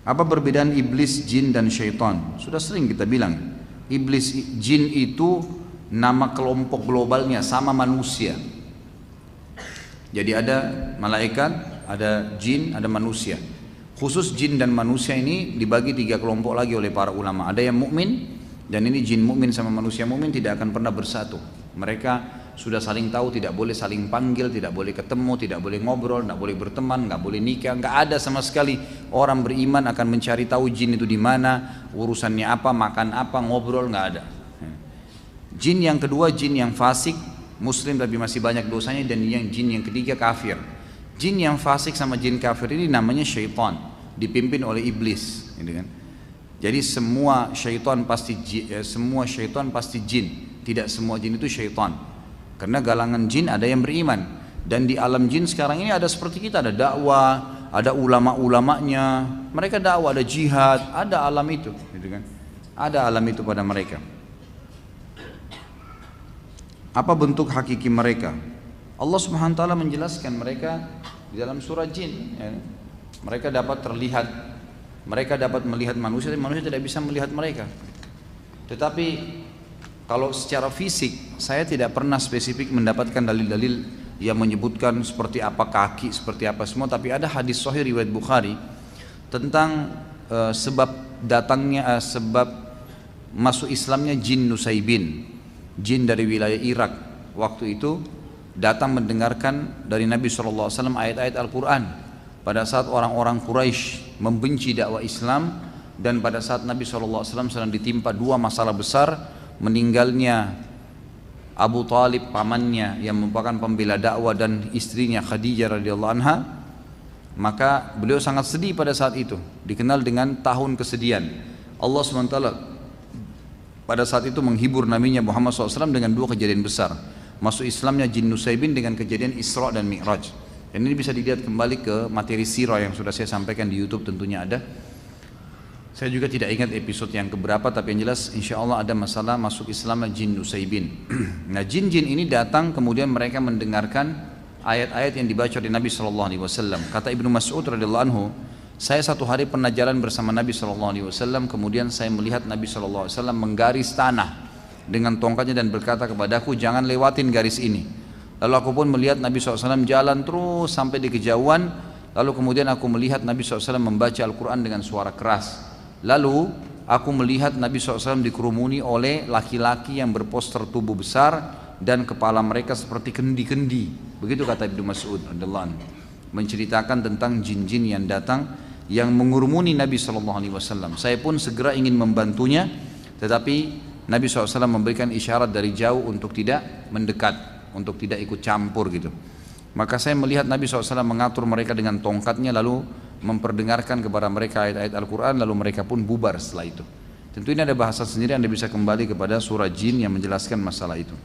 Apa perbedaan iblis, jin dan syaitan? Sudah sering kita bilang, iblis, jin itu nama kelompok globalnya sama manusia. Jadi ada malaikat, ada jin, ada manusia. Khusus jin dan manusia ini dibagi 3 kelompok lagi oleh para ulama. Ada yang mukmin, dan ini jin mukmin sama manusia mukmin tidak akan pernah bersatu. Mereka sudah saling tahu, tidak boleh saling panggil, tidak boleh ketemu, tidak boleh ngobrol, tidak boleh berteman, nggak boleh nikah, nggak ada sama sekali. Orang beriman akan mencari tahu jin itu di mana, urusannya apa, makan apa, ngobrol, nggak ada. Jin yang kedua, jin yang fasik, muslim tapi masih banyak dosanya, dan yang jin yang ketiga kafir. Jin yang fasik sama jin kafir ini namanya syaitan, dipimpin oleh iblis, gitu kan. Jadi semua syaitan pasti jin, tidak semua jin itu syaitan. Karena galangan jin ada yang beriman, dan di alam jin sekarang ini ada seperti kita, ada dakwah, ada ulama-ulamanya, mereka dakwah, ada jihad, ada alam itu, gitu kan? Ada alam itu pada mereka. Apa bentuk hakiki mereka? Allah Subhanahu wa taala menjelaskan mereka di dalam surah jin, ya. Mereka dapat terlihat, mereka dapat melihat manusia, tapi manusia tidak bisa melihat mereka. Tetapi kalau secara fisik, saya tidak pernah spesifik mendapatkan dalil-dalil yang menyebutkan seperti apa kaki, seperti apa semua. Tapi ada hadis sahih riwayat Bukhari tentang sebab masuk Islamnya jin Nusaybin, jin dari wilayah Irak. Waktu itu datang mendengarkan dari Nabi SAW ayat-ayat Al-Quran. Pada saat orang-orang Quraisy membenci dakwah Islam, dan pada saat Nabi SAW sedang ditimpa 2 masalah besar, meninggalnya Abu Talib pamannya yang merupakan pembela dakwah dan istrinya Khadijah radhiyallahu anha, maka beliau sangat sedih pada saat itu, dikenal dengan tahun kesedihan. Allah SWT pada saat itu menghibur nabinya Muhammad SAW dengan 2 kejadian besar, masuk Islamnya jin Nusaybin dengan kejadian Isra dan Mi'raj. Dan ini bisa dilihat kembali ke materi sirah yang sudah saya sampaikan di YouTube, tentunya ada. Saya juga tidak ingat episode yang keberapa, tapi yang jelas insya Allah ada masalah masuk Islam jin Nusaybin. Nah, jin-jin ini datang, kemudian mereka mendengarkan ayat-ayat yang dibaca oleh Nabi SAW. Kata Ibnu Mas'ud radhiyallahu anhu, saya satu hari pernah jalan bersama Nabi SAW, kemudian saya melihat Nabi SAW menggaris tanah dengan tongkatnya dan berkata kepadaku, jangan lewatin garis ini. Lalu aku pun melihat Nabi SAW jalan terus sampai di kejauhan. Lalu kemudian aku melihat Nabi SAW membaca Al-Quran dengan suara keras. Lalu aku melihat Nabi SAW dikerumuni oleh laki-laki yang berposter tubuh besar dan kepala mereka seperti kendi-kendi. Begitu kata Ibnu Mas'ud radhiyallahu anhu, menceritakan tentang jin-jin yang datang yang mengurumuni Nabi SAW. Saya pun segera ingin membantunya, tetapi Nabi SAW memberikan isyarat dari jauh untuk tidak mendekat, untuk tidak ikut campur gitu. Maka saya melihat Nabi SAW mengatur mereka dengan tongkatnya, lalu memperdengarkan kepada mereka ayat-ayat Al-Quran, lalu mereka pun bubar setelah itu. Tentu ini ada bahasa sendiri, Anda bisa kembali kepada surah jin yang menjelaskan masalah itu.